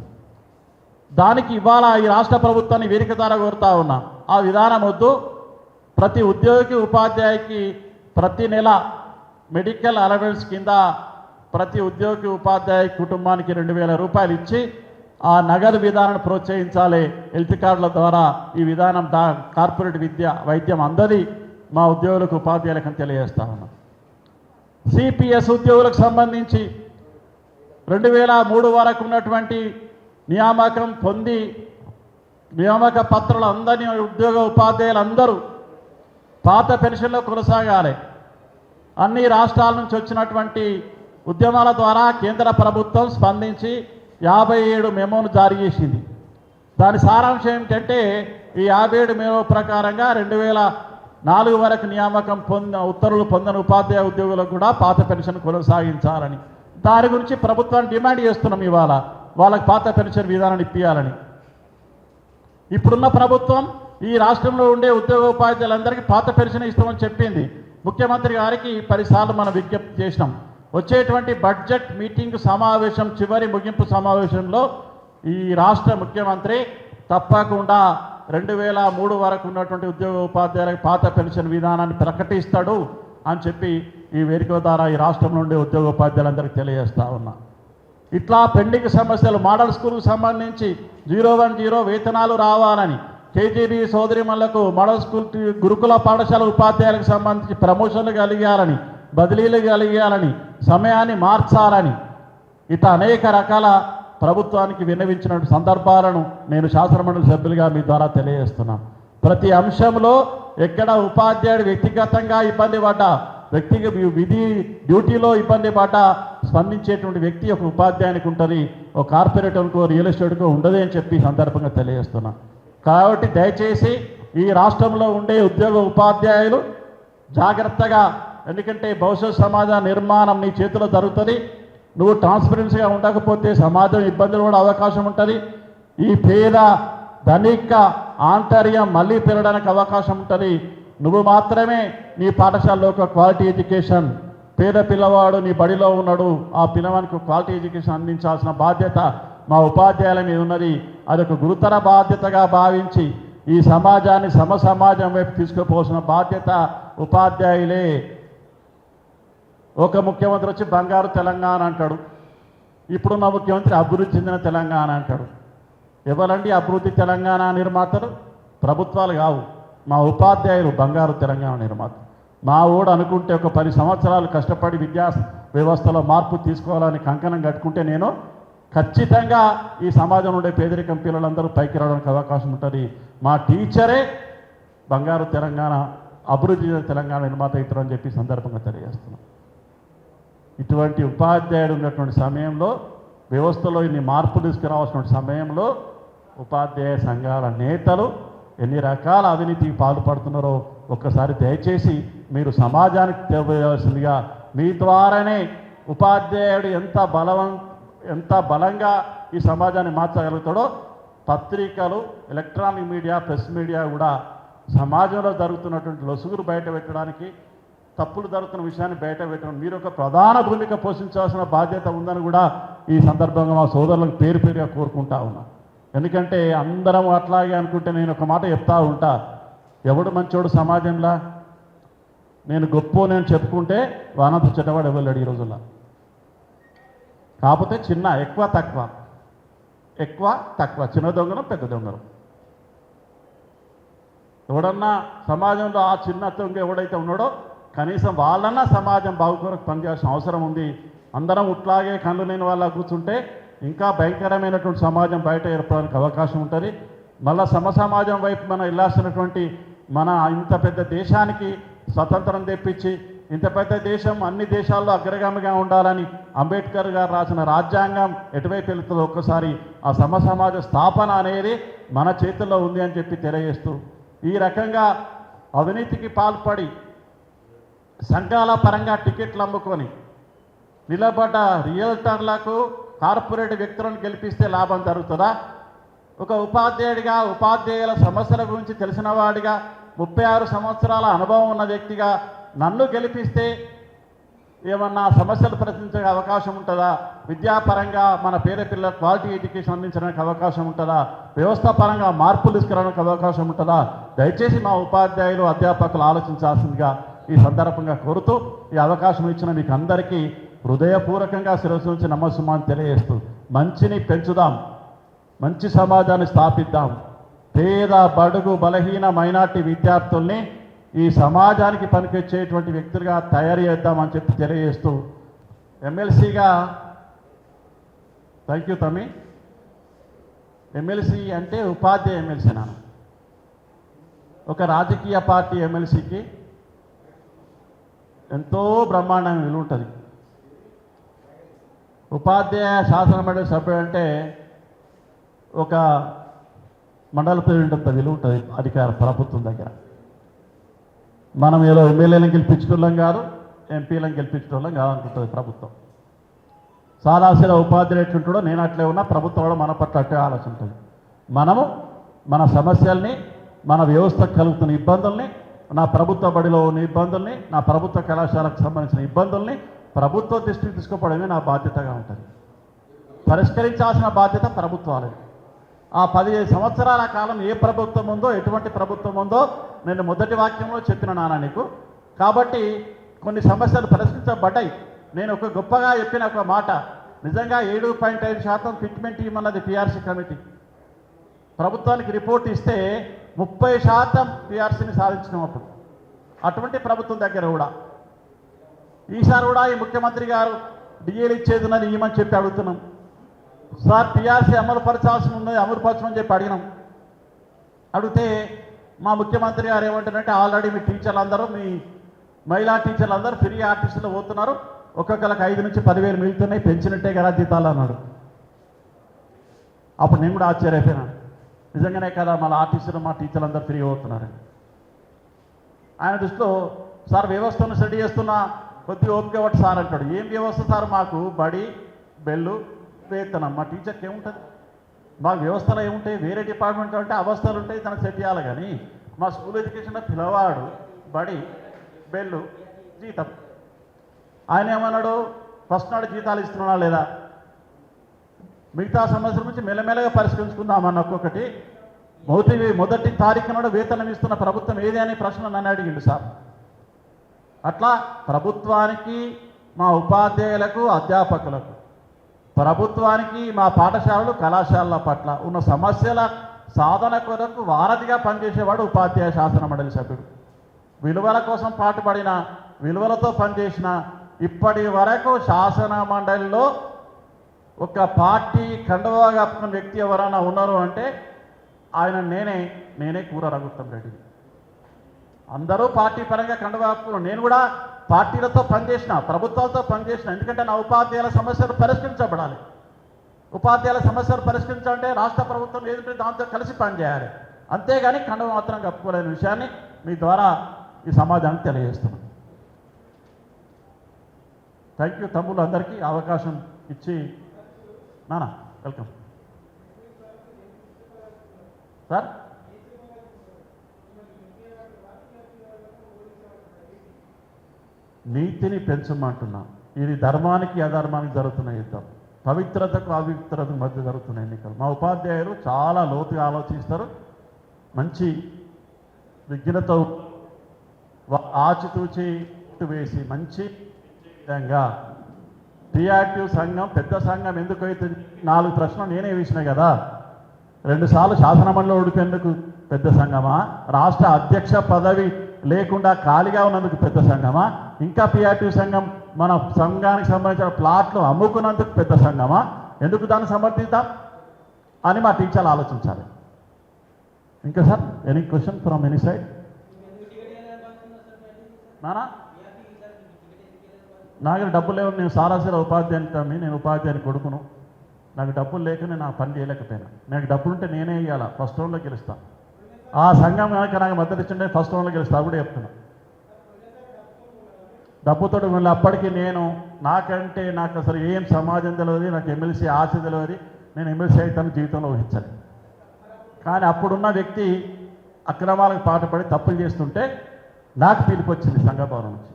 C: దానికి ఇవాళ ఈ రాష్ట్ర ప్రభుత్వాన్ని వేదిక ద్వారా కోరుతా ఉన్నా, ఆ విధానం వద్దు. ప్రతి ఉద్యోగి ఉపాధ్యాయుకి ప్రతి నెల మెడికల్ అలవెన్స్ కింద ప్రతి ఉద్యోగి ఉపాధ్యాయ కుటుంబానికి 2,000 రూపాయలు ఇచ్చి ఆ నగదు విధానాన్ని ప్రోత్సహించాలి. హెల్త్ కార్డుల ద్వారా ఈ విధానం కార్పొరేట్ వైద్యం అందది మా ఉద్యోగులకు, ఉపాధ్యాయులకు అని తెలియజేస్తా ఉన్నాం. సిపిఎస్ ఉద్యోగులకు సంబంధించి 2003 వరకు ఉన్నటువంటి నియామకం పొంది నియామక పత్రాలు అందరినీ ఉద్యోగ ఉపాధ్యాయులందరూ పాత పెన్షన్లో కొనసాగాలి. అన్ని రాష్ట్రాల నుంచి వచ్చినటువంటి ఉద్యమాల ద్వారా కేంద్ర ప్రభుత్వం స్పందించి 57 మెమోను జారీ చేసింది. దాని సారాంశం ఏమిటంటే ఈ 57 మెమో ప్రకారంగా 2004 వరకు నియామకం ఉత్తర్వులు పొందిన ఉపాధ్యాయ ఉద్యోగులకు కూడా పాత పెన్షన్ కొనసాగించాలని. దాని గురించి ప్రభుత్వాన్ని డిమాండ్ చేస్తున్నాం. ఇవాళ వాళ్ళకి పాత పెన్షన్ విధానాన్ని ఇప్పించాలని. ఇప్పుడున్న ప్రభుత్వం ఈ రాష్ట్రంలో ఉండే ఉద్యోగ ఉపాధ్యాయులందరికీ పాత పెన్షన్ ఇస్తామని చెప్పింది. ముఖ్యమంత్రి గారికి 10 సార్లు మనం విజ్ఞప్తి చేసినాం. వచ్చేటువంటి బడ్జెట్ మీటింగ్ సమావేశం చివరి ముగింపు సమావేశంలో ఈ రాష్ట్ర ముఖ్యమంత్రి తప్పకుండా 2003 వరకు ఉన్నటువంటి ఉద్యోగ ఉపాధ్యాయులకు పాత పెన్షన్ విధానాన్ని ప్రకటిస్తాడు అని చెప్పి ఈ వేదిక ద్వారా ఈ రాష్ట్రంలో ఉండే ఉద్యోగ ఉపాధ్యాయులందరికీ తెలియజేస్తా ఉన్నా. ఇట్లా పెండింగ్ సమస్యలు, మోడల్ స్కూల్కి సంబంధించి 010 వేతనాలు రావాలని, కేజీబీ సోదరిమణులకు మోడల్ స్కూల్ గురుకుల పాఠశాల ఉపాధ్యాయులకు సంబంధించి ప్రమోషన్లు కలిగాలని, బదిలీలు కలిగాలని, సమయాన్ని మార్చాలని, ఇట్లా అనేక రకాల ప్రభుత్వానికి విన్నవించిన సందర్భాలను నేను శాసనమండలి సభ్యులుగా మీ ద్వారా తెలియజేస్తున్నాను. ప్రతి అంశంలో ఎక్కడ ఉపాధ్యాయుడు వ్యక్తిగతంగా ఇబ్బంది పడ్డా, డ్యూటీలో ఇబ్బంది పడ్డా స్పందించేటువంటి వ్యక్తి ఒక ఉపాధ్యాయునికి ఉంటుంది, ఒక కార్పొరేటర్కో రియల్ ఎస్టేట్కో ఉండదు అని చెప్పి సందర్భంగా తెలియజేస్తున్నాను. కాబట్టి దయచేసి ఈ రాష్ట్రంలో ఉండే ఉద్యోగ ఉపాధ్యాయులు జాగ్రత్తగా, ఎందుకంటే భవిష్యత్ సమాజ నిర్మాణం నీ చేతిలో జరుగుతుంది. నువ్వు ట్రాన్స్పరెన్సీగా ఉండకపోతే సమాజం ఇబ్బందులు కూడా అవకాశం ఉంటుంది. ఈ పేద ధనిక ఆంతర్యం మళ్ళీ పెరగడానికి అవకాశం ఉంటుంది. నువ్వు మాత్రమే నీ పాఠశాలలో ఒక క్వాలిటీ ఎడ్యుకేషన్, పేద పిల్లవాడు నీ బడిలో ఉన్నాడు, ఆ పిల్లవానికి క్వాలిటీ ఎడ్యుకేషన్ అందించాల్సిన బాధ్యత మా ఉపాధ్యాయుల మీద ఉన్నది. అదొక గురుతర బాధ్యతగా భావించి ఈ సమాజాన్ని సమసమాజం వైపు తీసుకుపోవాల్సిన బాధ్యత ఉపాధ్యాయులే. ఒక ముఖ్యమంత్రి వచ్చి బంగారు తెలంగాణ అంటాడు, ఇప్పుడున్న ముఖ్యమంత్రి అభివృద్ధి చెందిన తెలంగాణ అంటాడు. ఎవరండి అభివృద్ధి తెలంగాణ నిర్మాతలు? ప్రభుత్వాలు కావు, మా ఉపాధ్యాయులు బంగారు తెలంగాణ నిర్మాత. మా ఓడు అనుకుంటే ఒక 10 సంవత్సరాలు కష్టపడి విద్యా వ్యవస్థలో మార్పు తీసుకోవాలని కంకణం కట్టుకుంటే నేను ఖచ్చితంగా ఈ సమాజంలో ఉండే పేదరికం పిల్లలందరూ పైకి రావడానికి అవకాశం ఉంటుంది. మా టీచరే బంగారు తెలంగాణ అభివృద్ధి తెలంగాణ నిర్మాత అవుతారని చెప్పి సందర్భంగా తెలియజేస్తున్నాం. ఇటువంటి ఉపాధ్యాయుడు ఉన్నటువంటి సమయంలో, వ్యవస్థలో ఇన్ని మార్పులు తీసుకురావాల్సిన సమయంలో ఉపాధ్యాయ సంఘాల నేతలు ఎన్ని రకాల అవినీతికి పాల్పడుతున్నారో ఒక్కసారి దయచేసి మీరు సమాజానికి తెలియవలసిందిగా. మీ ద్వారానే ఉపాధ్యాయుడు ఎంత బలంగా ఈ సమాజాన్ని మార్చగలుగుతాడో పత్రికలు, ఎలక్ట్రానిక్ మీడియా, ప్రెస్ మీడియా కూడా సమాజంలో జరుగుతున్నటువంటి లొసుగులు బయట పెట్టడానికి, తప్పులు జరుగుతున్న విషయాన్ని బయట పెట్టడం మీరు ఒక ప్రధాన భూమిక పోషించాల్సిన బాధ్యత ఉందని కూడా ఈ సందర్భంగా మా సోదరులకు పేరు పేరుగా కోరుకుంటా ఉన్నా. ఎందుకంటే అందరం అట్లాగే అనుకుంటే నేను ఒక మాట చెప్తా ఉంటా, ఎవడు మంచోడు సమాజంలో, నేను గొప్ప నేను చెప్పుకుంటే వానంత చెడ్డవాడు ఎవరు ఈ రోజుల్లో. కాకపోతే ఎక్కువ తక్కువ, చిన్న దొంగలు పెద్ద దొంగలు. ఎవడన్నా సమాజంలో ఆ చిన్న దొంగ ఎవడైతే ఉన్నాడో కనీసం వాళ్ళన్నా సమాజం బాగుకొరకు పనిచేయాల్సిన అవసరం ఉంది. అందరం ఉట్లాగే కళ్ళు లేని వాళ్ళ కూర్చుంటే ఇంకా భయంకరమైనటువంటి సమాజం బయట ఏర్పడడానికి అవకాశం ఉంటుంది. మళ్ళా సమాజం వైపు మనం వెళ్ళాల్సినటువంటి మన ఇంత పెద్ద దేశానికి స్వతంత్రం తెప్పించి, ఇంత పెద్ద దేశం అన్ని దేశాల్లో అగ్రగామిగా ఉండాలని అంబేద్కర్ గారు రాసిన రాజ్యాంగం ఎటువైపు వెళుతుందో ఒక్కసారి ఆ సమాజ స్థాపన అనేది మన చేతుల్లో ఉంది అని చెప్పి తెలియజేస్తూ, ఈ రకంగా అవినీతికి పాల్పడి సంఘాల పరంగా టికెట్లు అమ్ముకొని నిలబడ్డ రియల్టర్లకు, కార్పొరేట్ వ్యక్తులను గెలిపిస్తే లాభం జరుగుతుందా? ఒక ఉపాధ్యాయుడిగా, ఉపాధ్యాయుల సమస్యల గురించి తెలిసిన వాడిగా, 36 సంవత్సరాల అనుభవం ఉన్న వ్యక్తిగా నన్ను గెలిపిస్తే ఏమన్నా సమస్యలు ప్రశ్నించే అవకాశం ఉంటుందా? విద్యాపరంగా మన పేద పిల్లల క్వాలిటీ ఎడ్యుకేషన్ అందించడానికి అవకాశం ఉంటుందా? వ్యవస్థ పరంగా మార్పులు తీసుకురావడానికి అవకాశం ఉంటుందా? దయచేసి మా ఉపాధ్యాయులు, అధ్యాపకులు ఆలోచించాల్సిందిగా ఈ సందర్భంగా కోరుతూ, ఈ అవకాశం ఇచ్చిన మీకు అందరికీ హృదయపూర్వకంగా శిరస్సు నుంచి నమస్సుమాన్ని తెలియజేస్తూ, మంచిని పెంచుదాం, మంచి సమాజాన్ని స్థాపిద్దాం, పేద బడుగు బలహీన మైనార్టీ విద్యార్థుల్ని ఈ సమాజానికి పనికొచ్చేటువంటి వ్యక్తులుగా తయారు చేద్దామని చెప్పి తెలియజేస్తూ, ఎమ్మెల్సీగా థ్యాంక్ యూ తమ్మి. ఎమ్మెల్సీ అంటే ఉపాధ్యాయ ఎమ్మెల్సీ నాన్న. ఒక రాజకీయ పార్టీ ఎమ్మెల్సీకి ఎంతో బ్రహ్మాండమైన విలువ ఉంటుంది. ఉపాధ్యాయ శాసనమండలి సభ్యుడు అంటే ఒక మండల ప్రెసిడెంట్ అంత విలువ ఉంటుంది అధికార ప్రభుత్వం దగ్గర. మనం ఏదో ఎమ్మెల్యేలను గెలిపించడం కాదు, ఎంపీలను గెలిపించడం కాదనుకుంటుంది ప్రభుత్వం. సాదాసీదా ఉపాధ్యాయులు ఎట్లుంటాడో నేను అట్లే ఉన్నా, ప్రభుత్వం కూడా మన పట్ల అట్టే ఆలోచన ఉంటుంది. మనము మన సమస్యల్ని, మన వ్యవస్థకు కలుగుతున్న ఇబ్బందుల్ని, నా ప్రభుత్వ బడిలో ఉన్న ఇబ్బందుల్ని, నా ప్రభుత్వ కళాశాలకు సంబంధించిన ఇబ్బందుల్ని ప్రభుత్వ దృష్టికి తీసుకుపోవడమే నా బాధ్యతగా ఉంటుంది. పరిష్కరించాల్సిన బాధ్యత ప్రభుత్వాలది. ఆ 15 సంవత్సరాల కాలం ఏ ప్రభుత్వం ఉందో, ఎటువంటి ప్రభుత్వం ఉందో నేను మొదటి వాక్యంలో చెప్పిన నాన్న నీకు. కాబట్టి కొన్ని సమస్యలు పరిష్కరించబడ్డాయి. నేను ఒక గొప్పగా చెప్పిన ఒక మాట, నిజంగా 7.5% ఫిట్మెంట్ ఇవ్వమన్నది పిఆర్సీ కమిటీ. ప్రభుత్వానికి రిపోర్ట్ ఇస్తే 30% పిఆర్సీని సాధించినప్పుడు అటువంటి ప్రభుత్వం దగ్గర కూడా ఈసారి కూడా ఈ ముఖ్యమంత్రి గారు డిఏలు ఇచ్చేది ఉన్నది ఇవ్వమని చెప్పి అడుగుతున్నాం. సార్ పిఆర్సీ అమలుపరచాల్సి ఉన్నది, అమలుపరచమని చెప్పి అడిగినాం. అడిగితే మా ముఖ్యమంత్రి గారు ఏమంటారంటే, ఆల్రెడీ మీ టీచర్లందరూ, మీ మహిళా టీచర్లందరూ ఫ్రీ ఆర్టిస్టులు పోతున్నారు, ఒక్కొక్కరికి 5 నుంచి 10,000 మిగులుతున్నాయి, పెంచినట్టే కదా జీతాలు అన్నాడు. అప్పుడు నేను కూడా ఆశ్చర్యపోయినాను, నిజంగానే కదా మన ఆర్టిస్టులు, మా టీచర్లందరూ ఫ్రీ అవుతున్నారని. ఆయన దృష్టిలో సార్ వ్యవస్థను స్టడీ చేస్తున్నా, కొద్దిగా ఓపిక పట్టి సార్ అంటాడు. ఏం వ్యవస్థ సార్? మాకు బడి, బెల్లు, వేతనం. మా టీచర్కి ఏముంటుంది? మా వ్యవస్థలో ఏముంటాయి? వేరే డిపార్ట్మెంట్ అంటే అవస్థలు ఉంటాయి, తనకు సెట్ చేయాలి. కానీ మా స్కూల్ ఎడ్యుకేషన్లో పిల్లవాడు బడి, బెల్లు, జీతం. ఆయన ఏమన్నాడు? ఫస్ట్ నాడు జీతాలు ఇస్తున్నాడా లేదా, మిగతా సమస్యల నుంచి మెల్లమెల్లగా పరిష్కరించుకుందామన్న ఒక్కొక్కటి. మొదటి తారీఖు నాడు వేతనం ఇస్తున్న ప్రభుత్వం ఏది అనే ప్రశ్న నన్ను అడిగిండు సార్. అట్లా ప్రభుత్వానికి మా ఉపాధ్యాయులకు అధ్యాపకులకు ప్రభుత్వానికి మా పాఠశాలలు కళాశాలల పట్ల ఉన్న సమస్యల సాధన కొరకు వారధిగా పనిచేసేవాడు ఉపాధ్యాయ శాసన మండలి సభ్యుడు. విలువల కోసం పాటుపడిన, విలువలతో పనిచేసిన ఇప్పటి వరకు శాసన మండలిలో ఒక పార్టీ కండువా కప్పుకున్న వ్యక్తి ఎవరైనా ఉన్నారు అంటే ఆయన నేనే కూర రఘుత్తం రెడ్డి. అందరూ పార్టీ పరంగా కండువా కప్పుకున్నాను. నేను కూడా పార్టీలతో పనిచేసిన, ప్రభుత్వాలతో పనిచేసిన. ఎందుకంటే నా ఉపాధ్యాయుల సమస్యలు పరిష్కరించబడాలి. ఉపాధ్యాయుల సమస్యలు పరిష్కరించాలంటే రాష్ట్ర ప్రభుత్వం ఏదంటే దాంతో కలిసి పనిచేయాలి. అంతేగాని కండువ మాత్రం కప్పుకోలేని విషయాన్ని మీ ద్వారా ఈ సమాజానికి తెలియజేస్తున్నాను. థ్యాంక్ యూ తమ్ముళ్ళు, అందరికీ అవకాశం ఇచ్చి. నానా వెల్కమ్ సార్. నీతిని పెంచమంటున్నా. ఇది ధర్మానికి అధర్మానికి జరుగుతున్న యుద్ధం, పవిత్రతకు అపవిత్రతకు మధ్య జరుగుతున్న ఎన్నికలు. మా ఉపాధ్యాయులు చాలా లోతుగా ఆలోచిస్తారు, మంచి విజ్ఞతతో ఆచితూచి వేసి మంచి విధంగా టీఆర్టీయూ సంఘం పెద్ద సంఘం ఎందుకు అయితే 4 ప్రశ్నలు నేనే వేసిన కదా. 2 సార్లు శాసనమండలిలో ఓడిపోయేందుకు పెద్ద సంఘమా, రాష్ట్ర అధ్యక్ష పదవి లేకుండా ఖాళీగా ఉన్నందుకు పెద్ద సంఘమా, ఇంకా టీఆర్టీయూ సంఘం మన సంఘానికి సంబంధించిన ప్లాట్లు అమ్ముకున్నందుకు పెద్ద సంఘమా, ఎందుకు దాన్ని సమర్థిద్దాం అని మా టీచర్లు ఆలోచించాలి. ఇంకా sir, any question from any side? నానా నా దగ్గర డబ్బులు లేవు. నేను సారాసరి ఉపాధ్యాయుని, నేను ఉపాధ్యాయుని కొడుకును. నాకు డబ్బులు లేక నేను నా పని చేయలేకపోయినా. నాకు డబ్బులుంటే నేనే ఇవ్వాలా, ఫస్ట్ రౌండ్లో గెలుస్తాను. ఆ సంఘం కనుక నాకు మద్దతు ఇచ్చిండే ఫస్ట్ రౌండ్లో గెలుస్తా కూడా చెప్తున్నా. డబ్బుతో మళ్ళీ అప్పటికి నాకంటే నాకు అసలు ఏం సమాజం తెలియదు, నాకు ఎమ్మెల్సీ ఆశ తెలియదు, నేను ఎమ్మెల్సీ అయితే జీవితంలో ఊహించాలి. కానీ అప్పుడున్న వ్యక్తి అక్రమాలకు పాటుపడి తప్పులు చేస్తుంటే నాకు పిలుపు వచ్చింది సంఘభవనం నుంచి.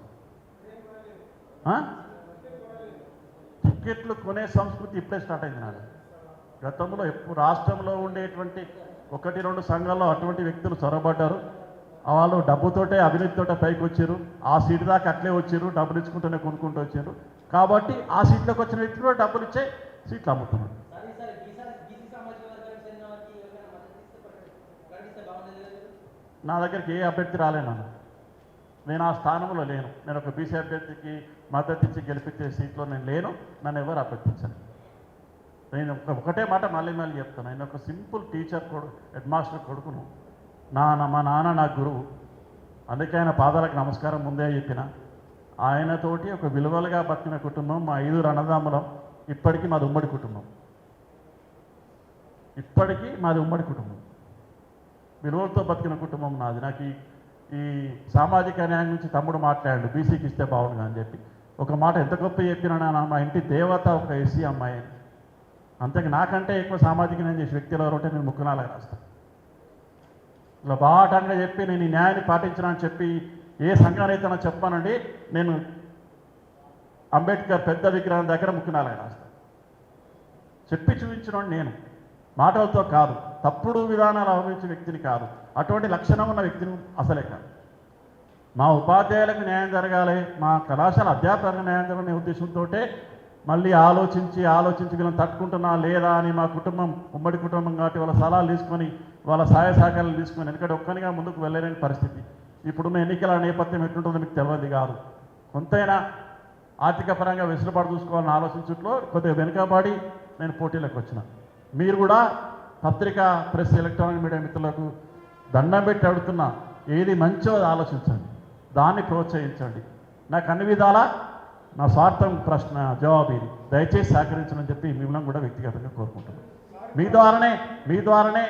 C: టికెట్లు కొనే సంస్కృతి ఇప్పుడే స్టార్ట్ అయింది నాకు. గతంలో ఎప్పుడు రాష్ట్రంలో ఉండేటువంటి 1-2 సంఘాల్లో అటువంటి వ్యక్తులు చొరబడ్డారు. వాళ్ళు డబ్బుతోటే అవినీతితోటే పైకి వచ్చారు. ఆ సీటు దాకా అట్లే వచ్చారు, డబ్బులు ఇచ్చుకుంటూనే కొనుక్కుంటూ వచ్చారు. కాబట్టి ఆ సీట్లోకి వచ్చిన వ్యక్తులు కూడా డబ్బులు ఇచ్చే సీట్లు అమ్ముతున్నారు. నా దగ్గరికి ఏ అభ్యర్థి రాలేను, నేను ఆ స్థానంలో లేను. నేను ఒక బీసీ అభ్యర్థికి మద్దతు ఇచ్చి గెలిపించే సీట్లో నేను లేను, నన్ను ఎవరు అభ్యర్థించను. నేను ఒకటే మాట మళ్ళీ చెప్తాను, నేను ఒక సింపుల్ టీచర్ హెడ్ మాస్టర్ కొడుకును. మా నాన్న నా గురువు, అందుకే ఆయన పాదాలకు నమస్కారం ముందే చెప్పిన. ఆయనతోటి ఒక విలువలుగా బతికిన కుటుంబం మా 5 అన్నదమ్ములం. ఇప్పటికీ మాది ఉమ్మడి కుటుంబం, విలువలతో బతికిన కుటుంబం నాది. నాకు ఈ సామాజిక న్యాయం నుంచి తమ్ముడు మాట్లాడాడు, బీసీకి ఇస్తే బాగుండు అని చెప్పి. ఒక మాట ఎంత గొప్ప చెప్పినా, మా ఇంటి దేవత ఒక ఎస్సీ అమ్మాయి. అంతకు నాకంటే ఎక్కువ సామాజిక న్యాయం చేసే వ్యక్తులు ఎవరంటే నేను ముక్కునాలుగా రాస్తాను. ఇలా బాటంగా చెప్పి నేను ఈ న్యాయాన్ని పాటించానని చెప్పి ఏ సంఘానైతే చెప్పానండి, నేను అంబేద్కర్ పెద్ద విగ్రహం దగ్గర ముక్కునాలుగా రాస్తాను. చెప్పి చూపించిన నేను, మాటలతో కాదు, తప్పుడు విధానాలు అవలంబించిన వ్యక్తిని కాదు, అటువంటి లక్షణం ఉన్న వ్యక్తిని అసలే కాదు. మా ఉపాధ్యాయులకు న్యాయం జరగాలి, మా కళాశాల అధ్యాపకులకు న్యాయం జరగాలనే ఉద్దేశంతో మళ్ళీ ఆలోచించి వీళ్ళని తట్టుకుంటున్నా లేదా అని మా కుటుంబం ఉమ్మడి కుటుంబం కాబట్టి వాళ్ళ సలహాలు తీసుకొని వాళ్ళ సహాయ సహకారాలు తీసుకొని, ఎందుకంటే ఒక్కనిగా ముందుకు వెళ్ళలేని పరిస్థితి. ఇప్పుడున్న ఎన్నికల నేపథ్యం ఎట్లుంటుందో మీకు తెలియదు కాదు. కొంతైనా ఆర్థిక పరంగా వెసులుబాటు చూసుకోవాలని ఆలోచించట్లో కొద్దిగా వెనుకబడి నేను పోటీలకు వచ్చిన. మీరు కూడా పత్రిక, ప్రెస్, ఎలక్ట్రానిక్ మీడియా మిత్రులకు దండం పెట్టి అడుగుతున్నా, ఏది మంచో ఆలోచించండి, దాన్ని ప్రోత్సహించండి. నాకు అన్ని విధాలా నా స్వార్థం ప్రశ్న జవాబు ఇది, దయచేసి సహకరించమని చెప్పి మిమ్మల్ని కూడా వ్యక్తిగతంగా కోరుకుంటున్నాను. మీ ద్వారానే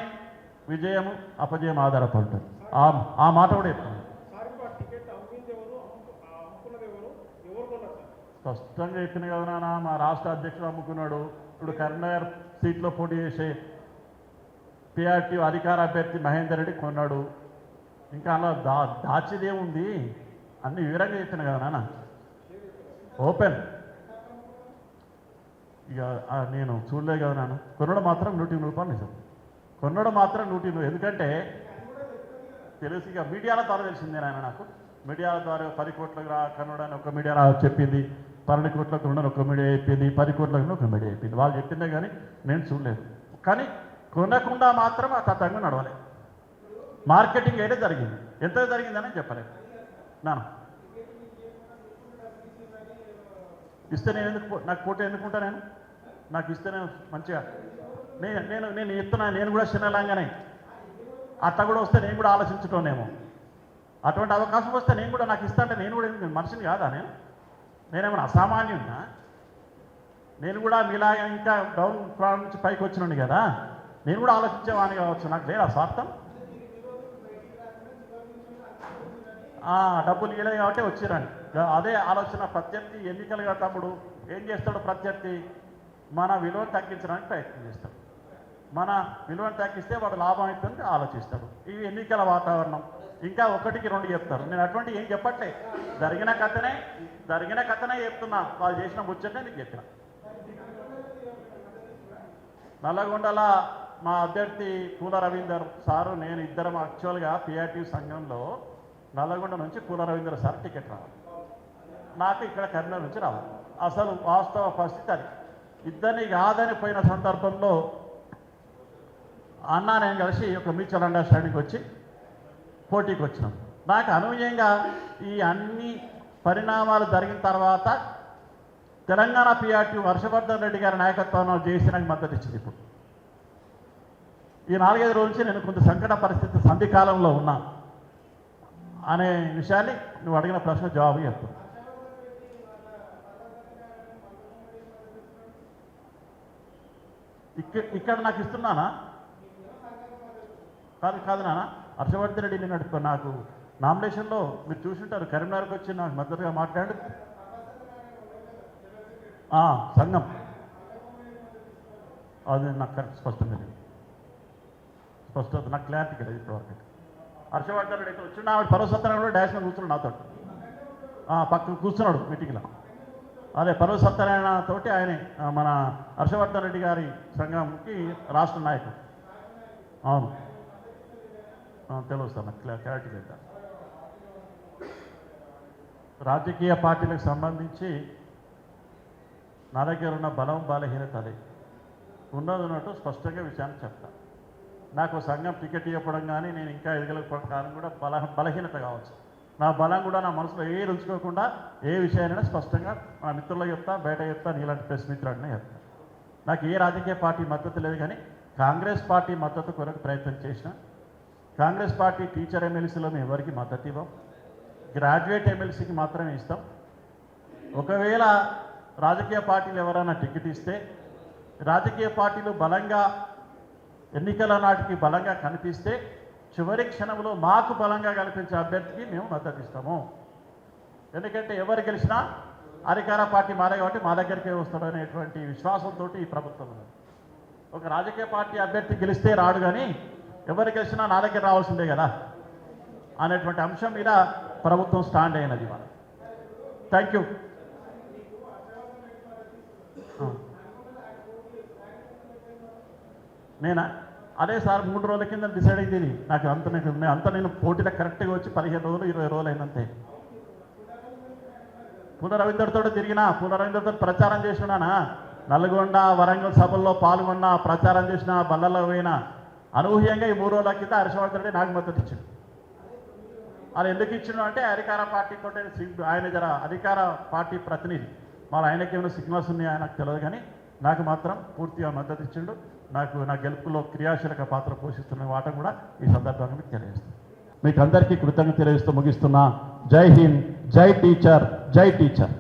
C: విజయము అపజయం ఆధారపడుతుంది. ఆ మాట కూడా చెప్తాను. స్పష్టంగా చెప్పిన కదా నాన్న, మా రాష్ట్ర అధ్యక్షుడు అమ్ముకున్నాడు. ఇప్పుడు కరీంనగర్ సీట్లో పోటీ చేసే టీఆర్టీ అధికార అభ్యర్థి మహేందర్ రెడ్డి కొన్నాడు. ఇంకా అలా దాచిదేముంది, అన్ని వివరంగా చెప్పిన కదా నాన్న, ఓపెన్. ఇక నేను చూడలే కదా నాన్న. కొనడం మాత్రం 100 రూపాయలు నిజం, కొనడం మాత్రం 100. ఎందుకంటే తెలుసు, ఇక మీడియాల ద్వారా తెలిసిందే నాయన. నాకు మీడియాల ద్వారా 10 కోట్లకు కొనడని ఒక మీడియా చెప్పింది, 12 కోట్లకు ఉన్న ఒక మీడియా అయిపోయింది, 10 కోట్లకు ఒక మీడియా అయిపోయింది. వాళ్ళు చెప్పిందే కానీ నేను చూడలేదు. కానీ కొనకుండా మాత్రం ఆ తతంగా నడవలేదు. మార్కెటింగ్ అయితే జరిగింది, ఎంత జరిగిందని చెప్పలేదు. నాన్న ఇస్తే నేను ఎందుకు నాకు పోటీ ఎందుకుంటా? నేను నాకు ఇస్తే నేను మంచిగా నేను ఇస్తున్నా. నేను కూడా చిన్నలాగానే అట్లా కూడా వస్తే నేను కూడా ఆలోచించుకోనేమో. అటువంటి అవకాశం వస్తే నేను కూడా నాకు ఇస్తా అంటే నేను కూడా మనిషిని కాదా? నేనేమైనా అసామాన్యున్నా? నేను కూడా మీలాగా ఇంకా డౌన్ ప్రాంతం నుంచి పైకి వచ్చినండి కదా, నేను కూడా ఆలోచించేవాడిని కావచ్చు. నాకు లేదా స్వార్థం? డబ్బులు ఇవ్వలేదు కాబట్టి వచ్చిరండి. అదే ఆలోచన ప్రత్యర్థి ఎన్నికలుగా తమ్ముడు ఏం చేస్తాడు? ప్రత్యర్థి మన విలువను తగ్గించడానికి ప్రయత్నం చేస్తాడు. మన విలువను తగ్గిస్తే వాడు లాభం అవుతుంది ఆలోచిస్తాడు. ఇవి ఎన్నికల వాతావరణం. ఇంకా 1కి 2 చెప్తారు. నేను అటువంటి ఏం చెప్పట్లే, జరిగిన కథనే చెప్తున్నా. వాళ్ళు చేసిన ముచ్చటే నీకు చెప్పిన. నల్లగొండల మా అభ్యర్థి పూల రవీందర్ సారు నేను ఇద్దరం యాక్చువల్గా పిఆర్టీ సంఘంలో నల్లగొండ నుంచి పూల రవీందర్ సార్ టికెట్ రావాలి, నాకు ఇక్కడ కరీంనగర్ నుంచి రావాలి. అసలు వాస్తవ పరిస్థితి అది. ఇద్దరిని కాదని పోయిన సందర్భంలో అన్న నేను కలిసి ఒక మ్యూచువల్ అండర్స్టాండింగ్ వచ్చి పోటీకి వచ్చినాం. నాకు అనూహ్యంగా ఈ అన్ని పరిణామాలు జరిగిన తర్వాత తెలంగాణ పిఆర్టీ వర్షవర్ధన్ రెడ్డి గారి నాయకత్వంలో చేసి నాకు మద్దతు ఇచ్చింది. ఇప్పుడు ఈ 4-5 రోజుల నుంచి నేను కొంత సంకట పరిస్థితి సంధికాలంలో ఉన్నా అనే విషయాన్ని నువ్వు అడిగిన ప్రశ్న జవాబు చెప్తాను. ఇక్కడ నాకు ఇస్తున్నానా? కాదు నాన్న, హర్షవర్ధన్ రెడ్డి నేను నాకు నామినేషన్లో మీరు చూసుంటారు, కరీంనగర్కి వచ్చి నాకు మద్దతుగా మాట్లాడు సంఘం. అది నాకు కరెక్ట్ స్పష్టంగా లేదు, స్పష్టత నాకు క్లారిటీ కదా ఇప్పటివరకు. హర్షవర్ధన్ రెడ్డి వచ్చిన ఆవిడ పర్వసత్యనారాయణ కూడా డాష్లో కూర్చున్నాడు నాతో, పక్కన కూర్చున్నాడు మీటింగ్లో. అదే పర్వసత్యనారాయణ తోటి ఆయన మన హర్షవర్ధన్ రెడ్డి గారి సంఘంకి రాష్ట్ర నాయకుడు. అవును తెలుసు సార్, నాకు క్లారిటీ లేదా. రాజకీయ పార్టీలకు సంబంధించి నా దగ్గర ఉన్న బలం బలహీనత అదే ఉన్నట్టు స్పష్టంగా విషయాన్ని చెప్తా. నాకు సంఘం టికెట్ ఇవ్వడం కానీ నేను ఇంకా ఎదగలేకపోవడం కానీ కూడా బలహీనత కావచ్చు. నా బలం కూడా నా మనసులో ఏది ఉంచుకోకుండా ఏ విషయాన్ని స్పష్టంగా నా మిత్రుల్లో చెప్తా, బయట చెప్తా, నీలాంటి ప్రెస్ మిత్రుడినే చెప్తా. నాకు ఏ రాజకీయ పార్టీ మద్దతు లేదు, కానీ కాంగ్రెస్ పార్టీ మద్దతు కొరకు ప్రయత్నం చేసిన. కాంగ్రెస్ పార్టీ టీచర్ ఎమ్మెల్సీలో మేము ఎవరికి మద్దతు ఇవ్వం, గ్రాడ్యుయేట్ ఎమ్మెల్సీకి మాత్రమే ఇస్తాం. ఒకవేళ రాజకీయ పార్టీలు ఎవరైనా టికెట్ ఇస్తే రాజకీయ పార్టీలు బలంగా ఎన్నికల నాటికి బలంగా కనిపిస్తే చివరి క్షణంలో మాకు బలంగా కనిపించే అభ్యర్థికి మేము మద్దతు ఇస్తాము. ఎందుకంటే ఎవరు గెలిచినా అధికార పార్టీ మారే కాబట్టి మా దగ్గరికే వస్తాడనేటువంటి విశ్వాసంతో ఈ ప్రభుత్వం ఉంది. ఒక రాజకీయ పార్టీ అభ్యర్థి గెలిస్తే రాడు, కానీ ఎవరు గెలిచినా నా దగ్గర రావాల్సిందే కదా అనేటువంటి అంశం మీద ప్రభుత్వం స్టాండ్ అయినది. మన థ్యాంక్ యూ. నేనా అదే సార్ 3 రోజుల కింద డిసైడ్ అయింది. నాకు నేను పోటీలో కరెక్ట్గా వచ్చి 15 రోజులు 20 రోజులు అయినంతే. పూల రవీందర్తో తిరిగినా, పూల రవీందర్తో ప్రచారం చేసినానా, నల్గొండ వరంగల్ సభల్లో పాల్గొన్నా, ప్రచారం చేసిన, బళ్ళలో పోయినా. అనూహ్యంగా ఈ 3 రోజుల కింద హర్షవర్ధన్ రెడ్డి నాకు మద్దతు ఇచ్చిండు. అది ఎందుకు ఇచ్చిండు అంటే అధికార పార్టీతో ఆయన అధికార పార్టీ ప్రతినిధి, మరి ఆయనకి ఏమైనా సిగ్నల్స్ ఉన్నాయో ఆయనకు తెలియదు, కానీ నాకు మాత్రం పూర్తిగా మద్దతు ఇచ్చిండు. నా గెలుపులో క్రియాశీలక పాత్ర పోషిస్తున్న వాటం కూడా ఈ సందర్భంగా మీకు తెలియజేస్తాను. మీకు అందరికీ కృతజ్ఞత తెలియజేస్తూ ముగిస్తున్నా. జై హింద్, జై టీచర్, జై టీచర్.